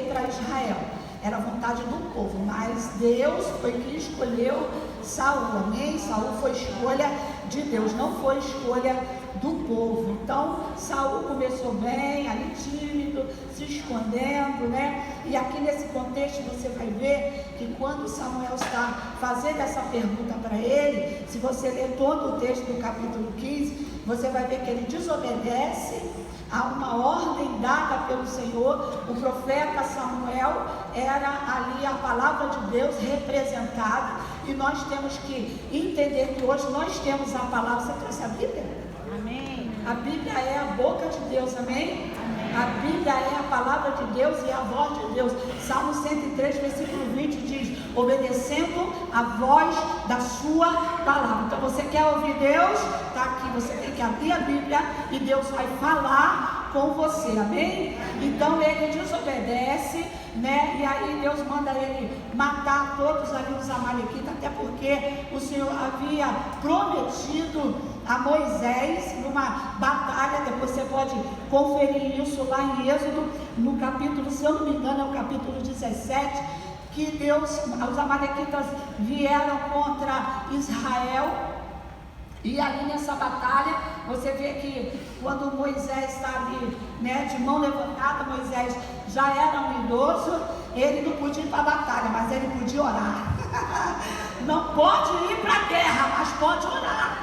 para Israel, era a vontade do povo, mas Deus foi que escolheu Saul, amém? Saul foi escolha de Deus, não foi escolha do povo. Então Saul começou bem, ali tímido, se escondendo, né? E aqui nesse contexto você vai ver que quando Samuel está fazendo essa pergunta para ele, se você ler todo o texto do capítulo 15, você vai ver que ele desobedece a uma ordem dada pelo Senhor. O profeta Samuel era ali a palavra de Deus representada, e nós temos que entender que hoje nós temos a palavra. Você trouxe a Bíblia? Amém. A Bíblia é a boca de Deus, amém? Amém. A Bíblia é a palavra de Deus e a voz de Deus. Salmo 103, versículo 20 diz: obedecendo a voz da sua palavra. Então você quer ouvir Deus? Está aqui, você tem que abrir a Bíblia e Deus vai falar com você, amém? Então ele desobedece, né? E aí Deus manda ele matar todos ali os amalequitas, até porque o Senhor havia prometido a Moisés numa batalha. Depois você pode conferir isso lá em Êxodo, no capítulo, se eu não me engano, é o capítulo 17, que Deus, os amalequitas vieram contra Israel. E ali nessa batalha, você vê que quando Moisés está ali, né, de mão levantada, Moisés já era um idoso, ele não podia ir para a batalha, mas ele podia orar. Não pode ir para a guerra, mas pode orar.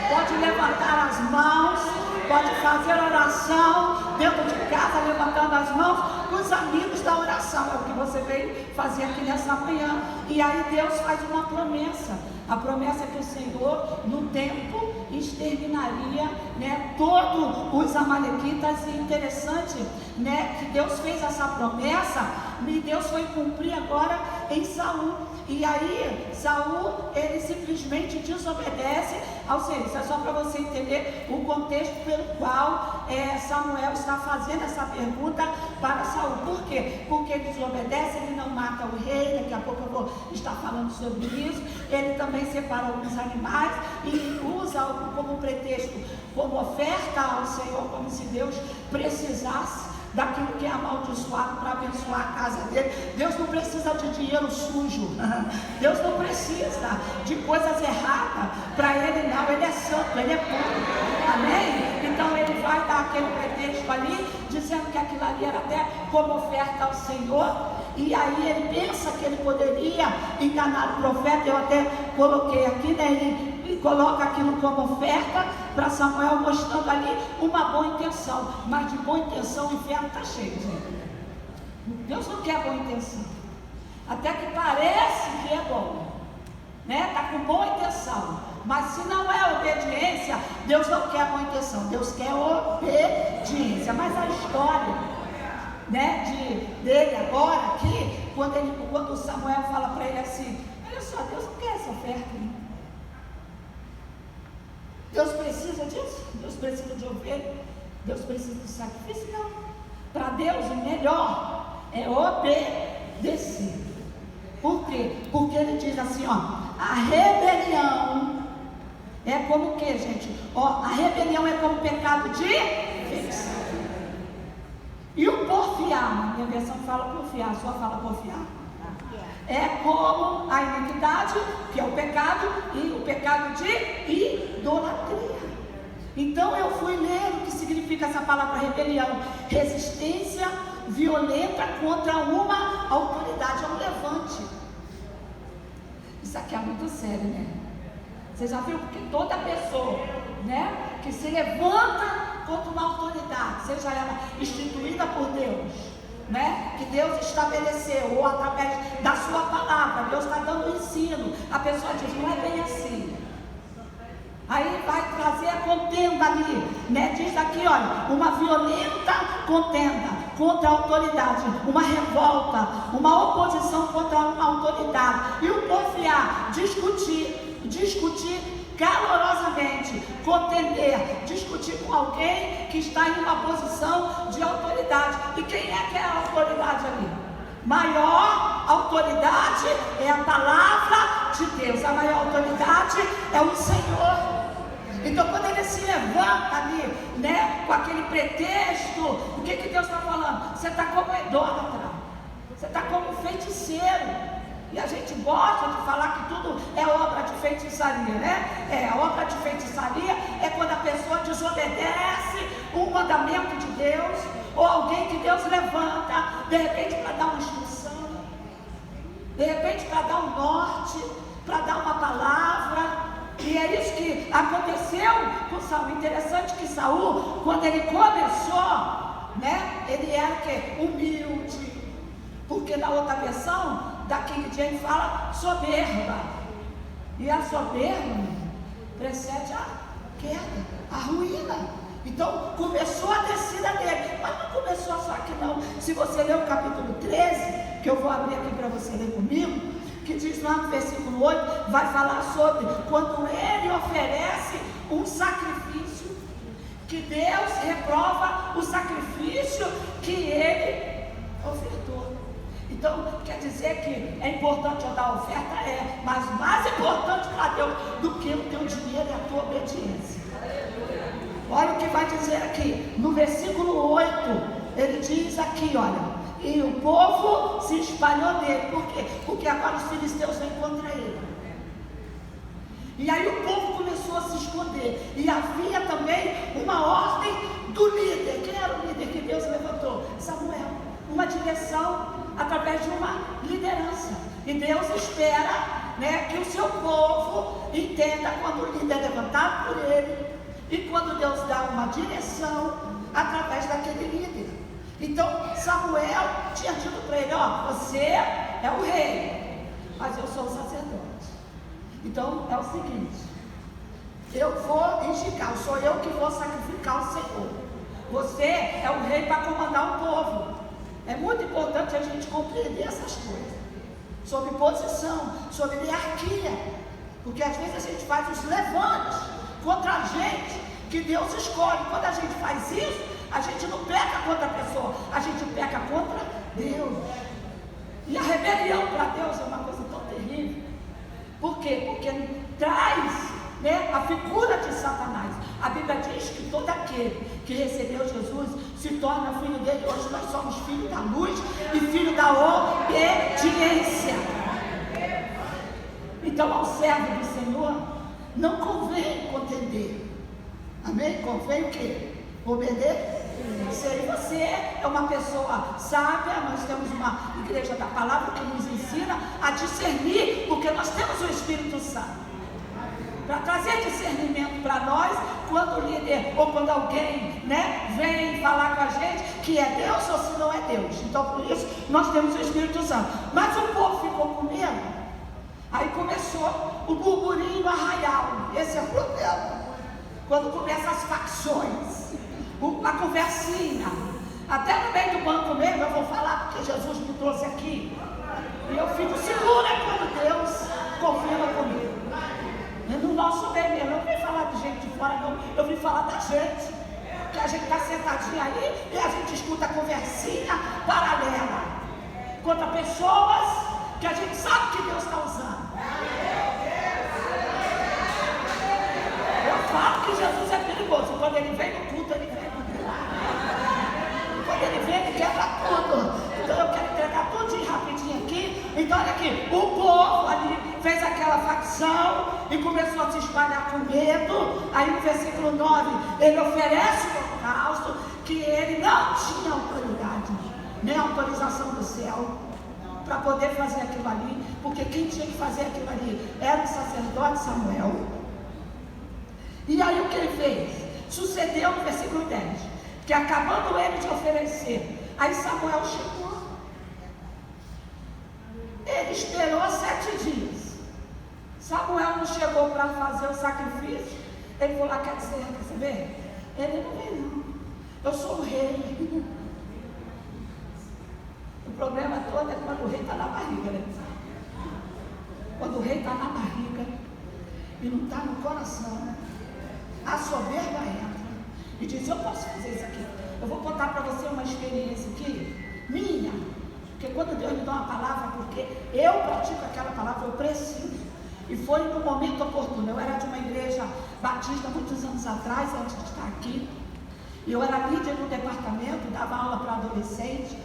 Pode levantar as mãos, pode fazer oração dentro de casa, levantando as mãos, os amigos da oração. É o que você veio fazer aqui nessa manhã. E aí Deus faz uma promessa. A promessa é que o Senhor, no tempo, exterminaria, né, todos os amalequitas. E interessante, né, que Deus fez essa promessa e Deus foi cumprir agora em Saul. E aí Saul, ele simplesmente desobedece ao Senhor. Isso é só para você entender o contexto pelo qual Samuel está fazendo essa pergunta para Saul. Por quê? Porque ele desobedece, ele não mata o rei. Daqui a pouco eu vou estar falando sobre isso. Ele também separa alguns animais e usa como pretexto, como oferta ao Senhor, como se Deus precisasse daquilo que é amaldiçoado para abençoar a casa dele. Deus não precisa de dinheiro sujo. Deus não precisa de coisas erradas para ele, não. Ele é santo, ele é puro. Amém? Então ele vai dar aquele pretexto ali, dizendo que aquilo ali era até como oferta ao Senhor. E aí ele pensa que ele poderia enganar o profeta. Eu até coloquei aqui, né? Ele coloca aquilo como oferta para Samuel, mostrando ali uma boa intenção. Mas de boa intenção o inferno está cheio, gente. Deus não quer boa intenção. Até que parece que é bom, né? Está com boa intenção. Mas se não é obediência, Deus não quer boa intenção. Deus quer obediência. Mas a história, né, dele agora aqui, quando Samuel fala para ele assim: olha só, Deus não quer essa oferta, né? Deus precisa disso? Deus precisa de ovelha? Deus precisa de sacrifício? Não. Para Deus o melhor é obedecer. Por quê? Porque ele diz assim, ó: a rebelião é como o que, gente? Ó, a rebelião é como pecado de feição. E o porfiar, na minha versão fala porfiar, a sua fala porfiar. É como a iniquidade, que é o pecado, e o pecado de idolatria. Então eu fui ler o que significa essa palavra rebelião: resistência violenta contra uma autoridade, é um levante. Isso aqui é muito sério, né? Você já viu que toda pessoa, né, que se levanta contra uma autoridade, seja ela instituída por Deus, né, que Deus estabeleceu, ou através da sua palavra, Deus está dando ensino, a pessoa diz: não é bem assim. Aí vai trazer a contenda ali, né? Diz aqui, olha, uma violenta contenda contra a autoridade, uma revolta, uma oposição contra uma autoridade. E o porfiar, discutir calorosamente, contender, discutir com alguém que está em uma posição de autoridade. E quem é que é a autoridade ali? Maior autoridade é a palavra de Deus. A maior autoridade é o Senhor. Então quando ele se levanta ali, né, com aquele pretexto, o que Deus está falando? Você está como idólatra. E a gente gosta de falar que tudo é obra de feitiçaria, né? A obra de feitiçaria é quando a pessoa desobedece um mandamento de Deus, ou alguém que Deus levanta, de repente para dar uma instrução, de repente para dar um norte, para dar uma palavra. E é isso que aconteceu com Saul. Interessante que Saul, quando ele começou, né, ele era o quê? Humilde. Porque na outra versão, da King James fala soberba. E a soberba precede a queda, a ruína. Então começou a descida dele. Mas não começou só aqui não. Se você ler o capítulo 13, que eu vou abrir aqui para você ler comigo, que diz lá no versículo 8, vai falar sobre quando ele oferece um sacrifício, que Deus reprova o sacrifício que ele ofertou. Então, quer dizer que é importante eu dar oferta? Mas mais importante para Deus do que o teu dinheiro é a tua obediência. Olha o que vai dizer aqui, no versículo 8, ele diz aqui, olha, e o povo se espalhou dele. Por quê? Porque agora os filisteus vêm contra ele. E aí o povo começou a se esconder. E havia também uma ordem do líder. Quem era o líder que Deus levantou? Samuel. Uma direção através de uma liderança. E Deus espera, né, que o seu povo entenda quando o líder é levantado por ele. E quando Deus dá uma direção através daquele líder. Então Samuel tinha dito para ele, ó, você é o rei, mas eu sou o sacerdote. Então é o seguinte, eu vou indicar, sou eu que vou sacrificar o Senhor. Você é o rei para comandar o povo. É muito importante a gente compreender essas coisas, sobre posição, sobre hierarquia, porque às vezes a gente faz os levantes contra a gente, que Deus escolhe. Quando a gente faz isso, a gente não peca contra a pessoa, a gente peca contra Deus. E a rebelião para Deus é uma coisa tão terrível. Por quê? Porque traz, né, a figura de Satanás. A Bíblia diz que todo aquele que recebeu Jesus se torna filho dele. Hoje nós somos filhos da luz e filho da obediência. Então ao servo do Senhor não convém contender. Amém? Convém o quê? Obedecer. Se você é uma pessoa sábia, nós temos uma igreja da palavra que nos ensina a discernir, porque nós temos o Espírito Santo para trazer discernimento para nós, quando o líder ou quando alguém, né, vem falar com a gente que é Deus ou se não é Deus. Então por isso nós temos o Espírito Santo. Mas o povo ficou com medo. Aí começou o burburinho arraial. Esse é o problema. Quando começam as facções, a conversinha, até no meio do banco mesmo, eu vou falar porque Jesus me trouxe aqui, e eu fico segura quando Deus confirma comigo. E no nosso meio mesmo, eu não vim falar de gente de fora não, eu vim falar da gente, que a gente está sentadinho aí, e a gente escuta a conversinha paralela, contra pessoas que a gente sabe que Deus está usando. Eu falo que Jesus é perigoso, quando ele vem no culto, ele vem. Quando ele vem, ele quebra tudo. Então eu quero entregar tudo rapidinho aqui. Então olha aqui, o povo ali fez aquela facção e começou a se espalhar com medo. Aí no versículo 9, ele oferece o holocausto, que ele não tinha autoridade, nem autorização do céu para poder fazer aquilo ali, porque quem tinha que fazer aquilo ali era o sacerdote Samuel. E aí o que ele fez? Sucedeu no versículo 10, que acabando ele de oferecer, aí Samuel chegou. Ele esperou 7 dias. Samuel não chegou para fazer o sacrifício. Ele falou, quer saber? Ele não veio não. Eu sou o rei. O problema todo é quando o rei está na barriga, né? Quando o rei está na barriga e não está no coração, a soberba entra e diz, eu posso fazer isso aqui. Eu vou contar para você uma experiência aqui, minha, porque quando Deus me dá uma palavra, porque eu pratico aquela palavra, eu preciso, e foi no momento oportuno. Eu era de uma igreja batista muitos anos atrás, antes de estar aqui, e eu era líder no departamento, dava aula para adolescente,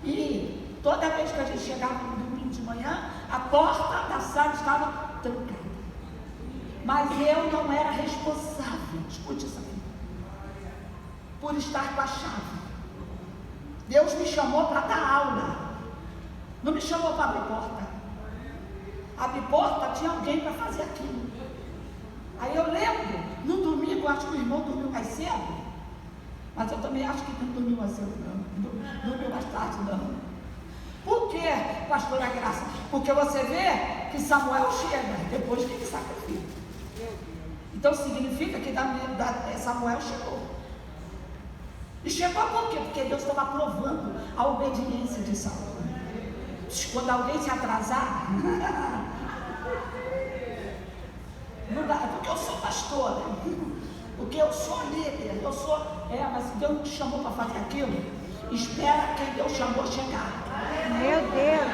e toda vez que a gente chegava no domingo domingo de manhã, a porta da sala estava trancada. Mas eu não era responsável, escute isso aqui, por estar com a chave. Deus me chamou para dar aula, não me chamou para abrir porta. Abrir porta, tinha alguém para fazer aquilo. Aí eu lembro, no domingo, acho que o irmão dormiu mais cedo, mas eu também acho que não dormiu mais cedo, não dormiu mais tarde, não. Por quê, pastora Graça? Porque você vê que Samuel chega depois que ele sacrifica. Então significa que Samuel chegou. E chegou por quê? Porque Deus estava provando a obediência de Saul. Quando alguém se atrasar, não dá, porque eu sou pastora, porque eu sou líder, mas se Deus te chamou para fazer aquilo, espera quem Deus chamou chegar. Meu Deus!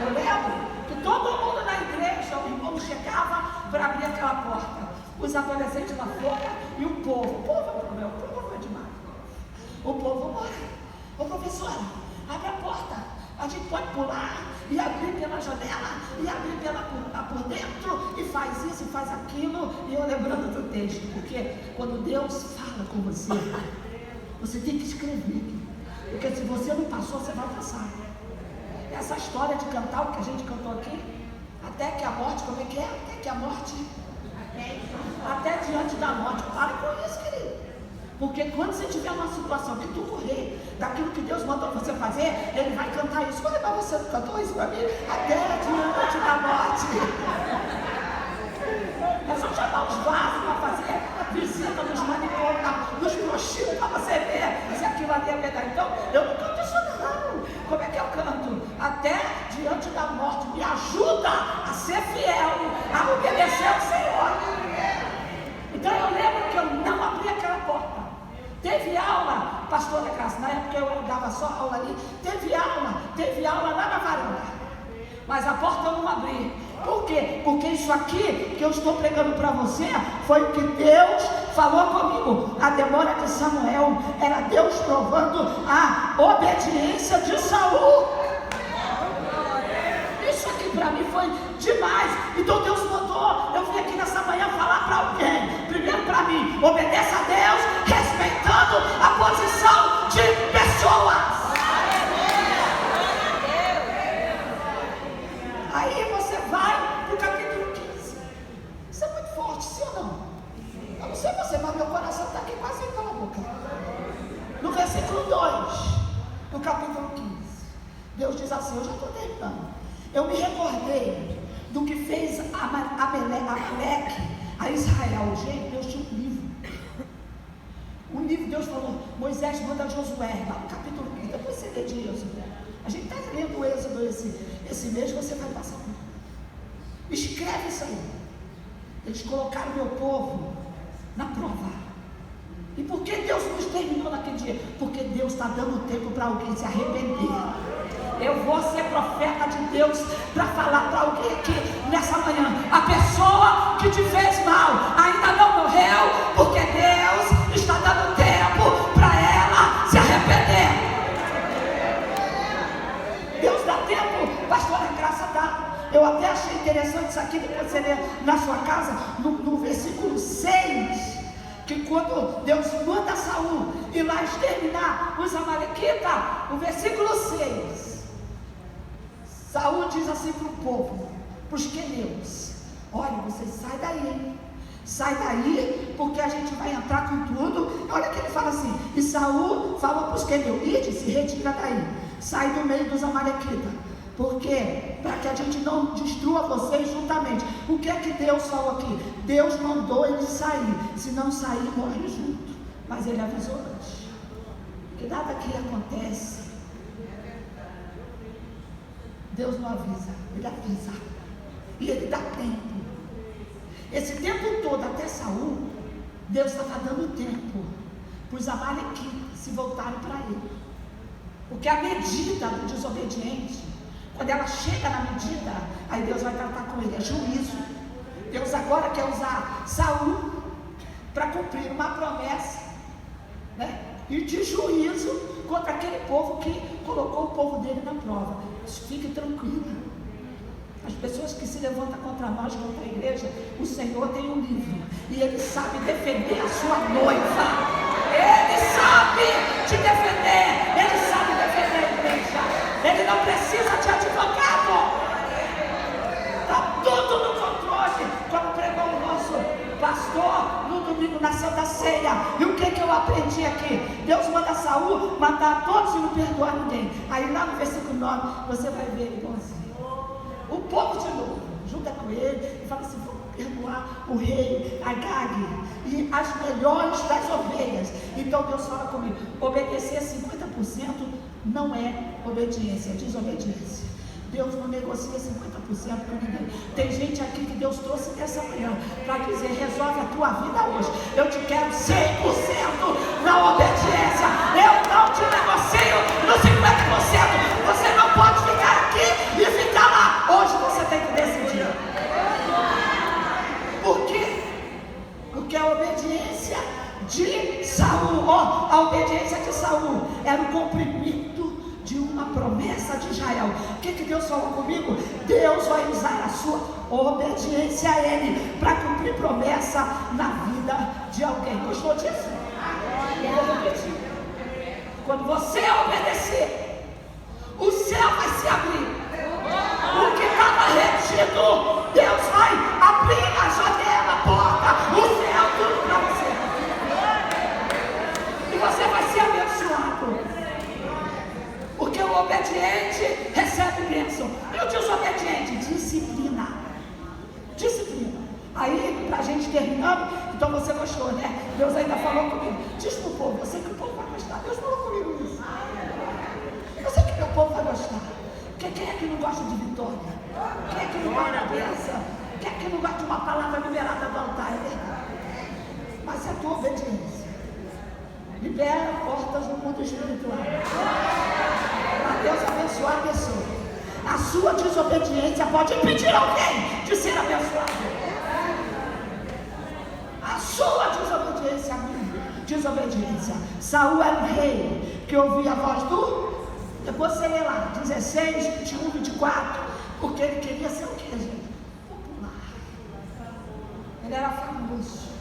Eu lembro que todo mundo na igreja, o irmão chegava para abrir aquela porta, os adolescentes lá fora e o povo é demais. O povo mora. Ô professora, abre a porta, a gente pode pular e abrir pela janela e abrir por dentro e faz isso e faz aquilo. E eu lembrando do texto, porque quando Deus fala com você, você tem que escrever, porque se você não passou, você vai passar. Essa história de cantar o que a gente cantou aqui, até que a morte, como é que é? Até que a morte, até diante da morte. Pare com isso, querido. Porque quando você tiver uma situação que tu correr daquilo que Deus mandou você fazer, Ele vai cantar isso. Mas você não cantou isso para mim? Até diante da morte. É só chamar os vasos para fazer visita nos manipuladores, nos prostíbulos, para você ver se aquilo ali é verdade. Então, eu não canto isso não. Como é que eu canto? Até diante da morte. Me ajuda a ser fiel, a obedecer ao Senhor. Então eu lembro que eu não abri aquela porta. Teve aula, pastora Graça, na época eu dava só aula ali, teve aula lá na varanda, mas a porta eu não abri. Por quê? Porque isso aqui que eu estou pregando para você foi o que Deus falou comigo. A demora de Samuel era Deus provando a obediência de Saul. Isso aqui para mim foi demais. Então Deus mandou eu vim aqui nessa manhã falar para alguém. Primeiro para mim, obedeça a Deus, respeitando a posição de pessoas. Aí você vai para o capítulo 15. Isso é muito forte, sim ou não? Eu não sei você, mas meu coração está aqui quase pela boca. No versículo 2 do capítulo 15, Deus diz assim, eu já estou terminando. Eu me recordei do que fez Amaleque a Israel. Gente, Deus tinha um livro. Um livro, Deus falou, Moisés manda Josué, lá no capítulo 15, depois você lê de Êxodo. A gente está lendo o Êxodo esse mês, você vai passar. Escreve isso aí. Eles colocaram o meu povo na prova. E por que Deus nos terminou naquele dia? Porque Deus está dando tempo para alguém se arrepender. Eu vou ser profeta de Deus para falar para alguém aqui nessa manhã. A pessoa que te fez mal ainda não morreu, porque Deus está dando tempo para ela se arrepender. Deus dá tempo, pastora Graça dá. Eu até achei interessante isso aqui, depois você lê na sua casa, no versículo 6, que quando Deus manda Saul ir lá exterminar os amalequitas, o versículo 6, Saul diz assim para o povo, para os queneus, olha, vocês sai daí, porque a gente vai entrar com tudo. Olha que ele fala assim, e Saul falou para os queneus, ide, se retira daí, sai do meio dos amalequitas, porque para que a gente não destrua vocês juntamente. O que é que Deus falou aqui? Deus mandou ele sair, se não sair, morre junto, mas ele avisou antes, que nada que acontece, Deus não avisa, Ele avisa, e Ele dá tempo. Esse tempo todo até Saul, Deus estava dando tempo para os amalequitas se voltarem para Ele, porque a medida do desobediente, quando ela chega na medida, aí Deus vai tratar com ele, é juízo. Deus agora quer usar Saul para cumprir uma promessa, né? E de juízo contra aquele povo que colocou o povo dele na prova. Fique tranquilo, As pessoas que se levantam contra nós, contra a igreja, o Senhor tem um livro e Ele sabe defender a sua noiva. Ele sabe te defender. Ele sabe defender a igreja. Ele não precisa de advogado. Está tudo no controle. Como pregou o nosso pastor no domingo na Santa Ceia. E o que eu aprendi aqui? Deus manda Saul matar todos e não perdoar ninguém. Aí lá no versículo 9 você vai ver igualzinho. O povo de novo junta com ele e fala assim: vamos perdoar o rei Agag e as melhores das ovelhas. Então Deus fala comigo: obedecer 50% não é obediência, é desobediência. Deus não negocia 50% com ninguém. Tem gente aqui que Deus trouxe nessa manhã para dizer: resolve a tua vida hoje. Eu te quero 100% na obediência. Eu não te negocio no 50%. Você não pode ficar aqui e ficar lá. Hoje você tem que decidir. Por quê? Porque a obediência de Saul, a obediência de Saul era o cumprimento de uma promessa de Israel. O que Deus falou comigo? Deus vai usar a sua obediência a Ele para cumprir promessa na vida de alguém. Gostou disso? Eu vou repetir. Quando você obedecer, o céu vai se abrir. O que estava retido, Deus vai abrir a janela, a porta, o céu, tudo para você. E você vai ser abençoado. Porque o obediente recebe bênção. E o desobediente, disciplina. Disciplina. Aí, pra gente terminando, então você gostou, né? Deus ainda falou comigo. Diz pro povo, eu sei que o povo vai gostar. Deus falou comigo isso. Eu sei que meu povo vai gostar. Porque quem é que não gosta de vitória? Quem é que não gosta da bênção? Quem é que não gosta de uma palavra liberada do altar? É verdade. Mas é a tua obediência. Libera portas no mundo espiritual. Para Deus abençoar a pessoa. A sua desobediência pode impedir alguém de ser abençoado. A sua desobediência, desobediência. Saul era um rei que ouvia a voz do... Depois você lê lá, 16, 21, 24. Porque ele queria ser o que, gente? Popular. Ele era famoso.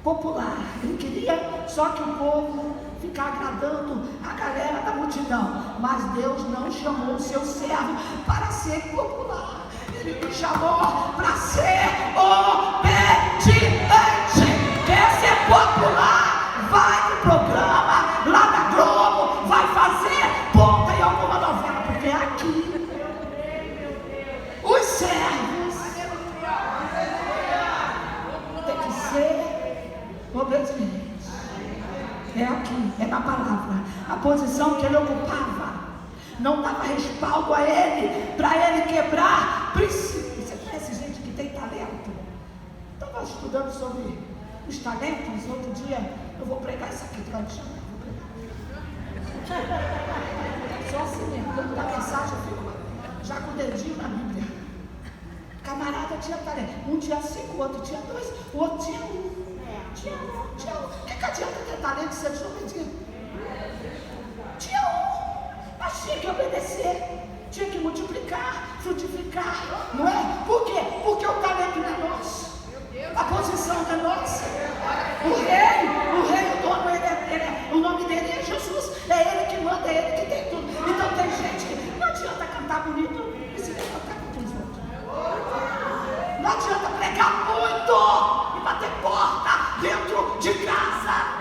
Popular. Ele queria só que o povo ficar agradando a galera da multidão. Mas Deus não chamou o seu servo para ser popular. Ele me chamou para ser obediente. Quer ser popular? Vai no programa lá da Globo, vai fazer ponta em alguma novela, porque é aqui os servos tem que ser obedientes. É aqui, é na palavra. A posição que ele ocupava não dava respaldo a ele, para ele quebrar princípios. Você conhece gente que tem talento? Estava estudando sobre os talentos. Outro dia eu vou pregar isso aqui, para te chamar. Só assim mesmo, quando dá mensagem eu fico já com o dedinho na Bíblia. Camarada tinha talento. Um tinha 5, o outro tinha 2, o outro tinha 1. Tinha um. O que adianta ter talento se eles não obediam? Tinha 1, mas tinha que obedecer, tinha que multiplicar, frutificar, não é? Por quê? Porque o talento não é nosso, a posição não é nossa. O rei, o dono, o nome dele é Jesus, é ele que manda, é ele que tem tudo. Então tem gente que não adianta cantar bonito e se levantar com os outros. Não adianta pregar muito e bater porta dentro de casa.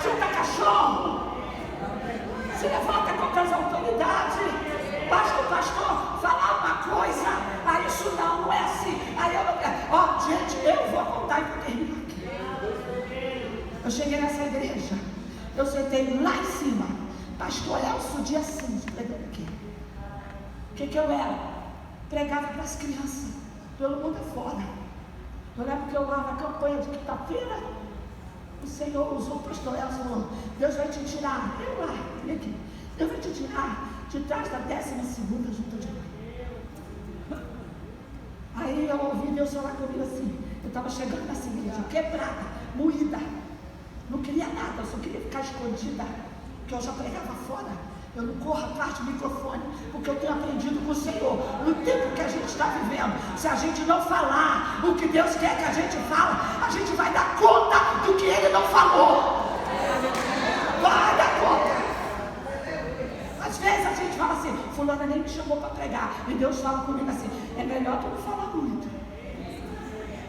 Junta cachorro, se levanta contra as autoridades. Basta o pastor falar uma coisa, aí isso não é assim. Aí gente, eu vou contar e vou terminar aqui. Eu cheguei nessa igreja, eu sentei lá em cima, pastor Elcio Dias Sims, pregando aqui. O que eu era? Pregava para as crianças, pelo mundo afora. Eu lembro que eu lá na campanha de quinta-feira, o Senhor usou o pastor Elcio e falou: Deus vai te tirar, eu lá, aqui, Deus vai te tirar de trás da 12ª junta de mãe. Aí eu ouvi Deus falar comigo assim. Eu estava chegando nessa igreja, quebrada, moída, não queria nada, eu só queria ficar escondida, porque eu já pregava fora. Eu não corro atrás de microfone, porque eu tenho aprendido com o Senhor. No tempo que a gente está vivendo, se a gente não falar o que Deus quer que a gente fale, a gente vai dar conta do que Ele não falou. Vai dar conta. Às vezes a gente fala assim, fulana nem me chamou para pregar. E Deus fala comigo assim, é melhor tu não falar muito.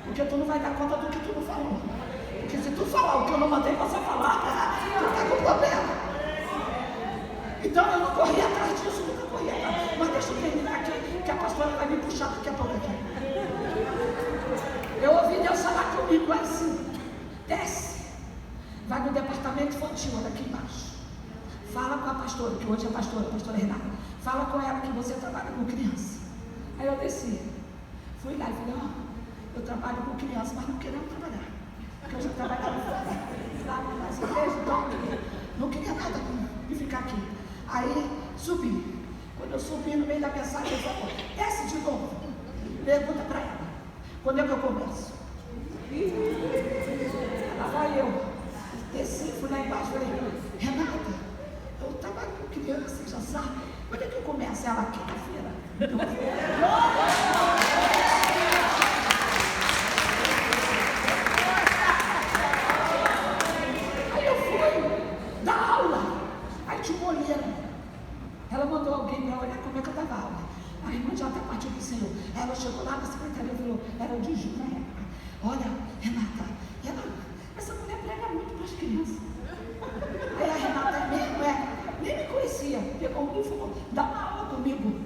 Porque tu não vai dar conta do que tu não falou. Porque se tu falar o que eu não mandei você falar, tu está com problema. Então eu não corri atrás disso, nunca corri atrás. Mas deixa eu terminar aqui, que a pastora vai me puxar daqui a pouco aqui. Eu ouvi Deus falar comigo assim, desce, vai no departamento infantil, olha aqui embaixo. Fala com a pastora, que hoje é a pastora Renata. Fala com ela que você trabalha com criança. Aí eu desci, fui lá e falei, eu trabalho com criança, mas não querendo trabalhar. Porque eu já trabalhava lá nas igrejas, então não queria nada de ficar aqui. Aí subi. Quando eu subi no meio da mensagem, ele falou, desce de novo. Pergunta para ela, quando é que eu começo? Lá vai eu. Desci, fui lá embaixo e falei, Renata, eu trabalho com criança, você já sabe. Quando é que eu começo? Ela, quinta-feira. Aí eu fui dar aula. Aí tinha uma olheira. Ela mandou alguém para olhar como é que eu dava aula. A irmã já está partindo do Senhor. Ela chegou lá na secretaria e falou, era o de Ju na época. Olha, Renata, essa mulher prega muito para as crianças. Aí a Renata mesmo, nem me conhecia. Pegou um e falou, dá uma aula comigo.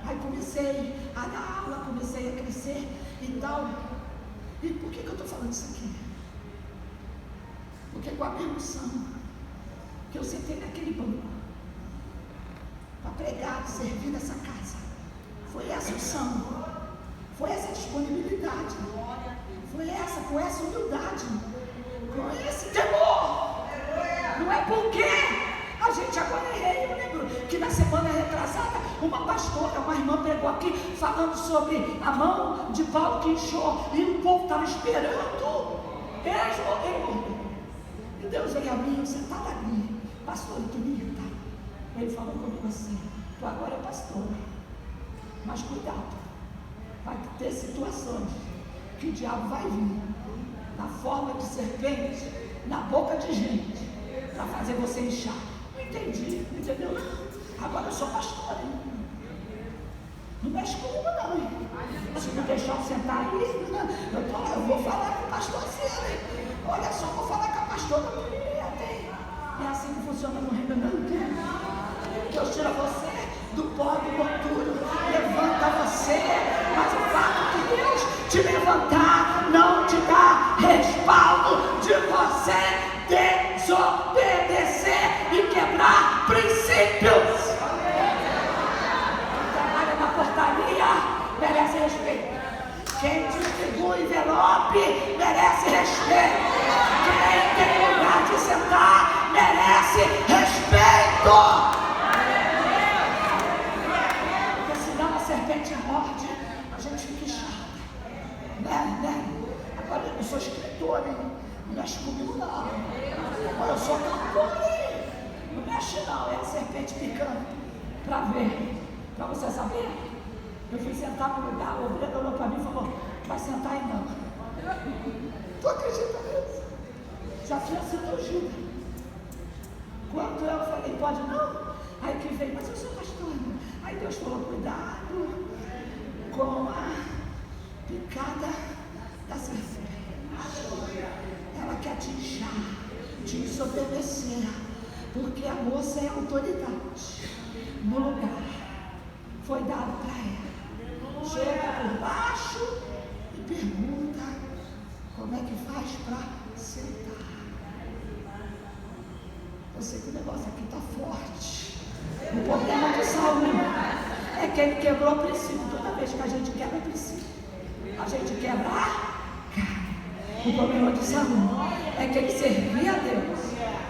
Aí comecei a dar aula, comecei a crescer e tal. E por que eu estou falando isso aqui? Porque com a mesma unção que eu sentei naquele banco para pregar, servir nessa casa, foi essa unção, foi essa disponibilidade, foi essa, com essa humildade, com esse temor. Não é porque a gente agora é. Eu lembro que na semana retrasada, uma pastora, uma irmã pregou aqui falando sobre a mão de Paulo que inchou e o povo estava esperando. E Deus veio a mim, sentado ali, pastor Tonita. Ele falou comigo assim, tu agora é pastora, mas cuidado, vai ter situações que o diabo vai vir na forma de serpente, na boca de gente, para fazer você inchar. Não entendi, não entendeu? Agora eu sou pastora, hein? Não mexe comigo não, hein? Se não deixar eu sentar aí, eu vou falar com o pastor Ciro. Olha só, vou falar com a pastora. É assim que funciona no reino, não? Deus tira você do pó do monturo, levanta você, mas o fato de Deus te levantar não te dá respaldo de você desobedecer e quebrar princípios. Quem trabalha na portaria merece respeito. Quem distribui envelope merece respeito. Quem tem lugar de sentar merece respeito. Porque senão a serpente morde, a gente fica inchado. Né? Agora eu não sou escritor, hein? Não mexe comigo não. Agora eu sou cantor, hein? Não mexe não, é a serpente picando. Pra ver, pra você saber. Eu fui sentar no lugar, o obreiro olhou para mim e falou, vai sentar aí não. Tu acredita nisso? Já tinha sido ungido. Quando eu falei, pode não? Aí que veio, mas eu sou pastor. Aí Deus falou, cuidado com a picada da serpente. Ela quer te inchar, te desobedecer, porque a moça é autoridade no lugar. Foi dado para ela. Chega por baixo e pergunta como é que faz para sentar. Eu sei que o negócio aqui está forte. O problema de Saul é que ele quebrou o princípio. Toda vez que a gente quebra o princípio, a gente quebra a carne. O problema de Saul é que ele servia a Deus.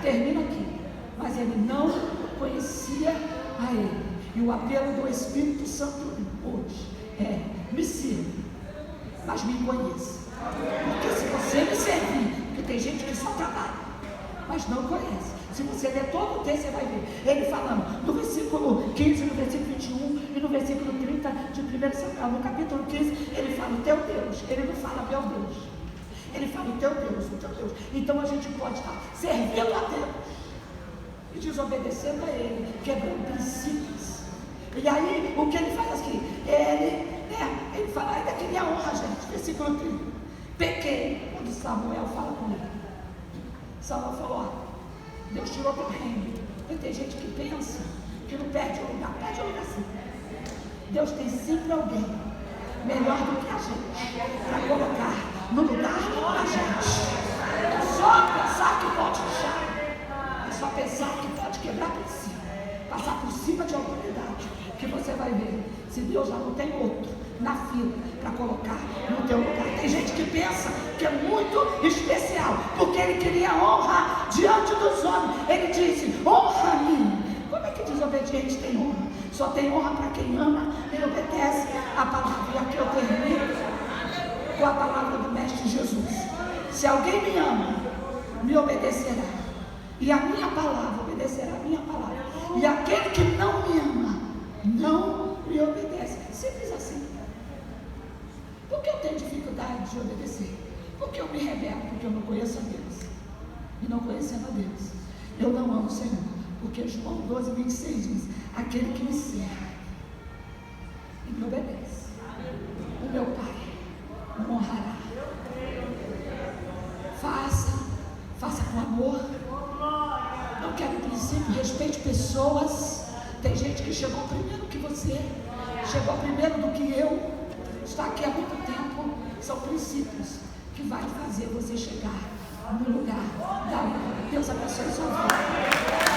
Termina aqui. Mas ele não conhecia a ele. E o apelo do Espírito Santo hoje me sirva, mas me conheça. Porque se você me servir, porque tem gente que só trabalha, mas não conhece. Se você ler todo o texto, você vai ver ele falando no versículo 15, no versículo 21 e no versículo 30 de 1 Samuel. No capítulo 15, ele fala o teu Deus, ele não fala meu Deus, ele fala o teu Deus, o teu Deus. Então a gente pode estar servindo a Deus e desobedecendo a ele, quebrando princípios. E aí, o que ele faz aqui? Ele fala, ainda queria honra, gente. Versículo 30. Pequei, quando Samuel fala com ele. Samuel falou, ó, Deus tirou teu reino. E tem gente que pensa que não perde o lugar. Perde o lugar sim. Deus tem sempre alguém melhor do que a gente para colocar no lugar da gente. É só pensar que pode deixar. É só pensar que pode quebrar princípio, passar por cima de autoridade, que você vai ver se Deus já não tem outro na fila para colocar no teu lugar. Tem gente que pensa que é muito especial, porque ele queria honra diante dos homens. Ele disse, honra-me. Como é que desobediente tem honra? Só tem honra para quem ama e obedece a palavra. E aqui eu termino com a palavra do Mestre Jesus. Se alguém me ama, me obedecerá, e a minha palavra obedecerá a minha palavra. E aquele que não me ama, não me obedece. Simples assim. Por que eu tenho dificuldade de obedecer? Porque eu me rebelo, porque eu não conheço a Deus. E não conhecendo a Deus, eu não amo o Senhor. Porque João 12, 26 diz, aquele que me serve e me obedece, o meu Pai o honrará. Faça com amor. Não quero princípio, respeite pessoas. Tem gente que chegou primeiro que você, chegou primeiro do que eu, está aqui há muito tempo. São princípios que vai fazer você chegar no lugar da honra. Deus abençoe a sua vida.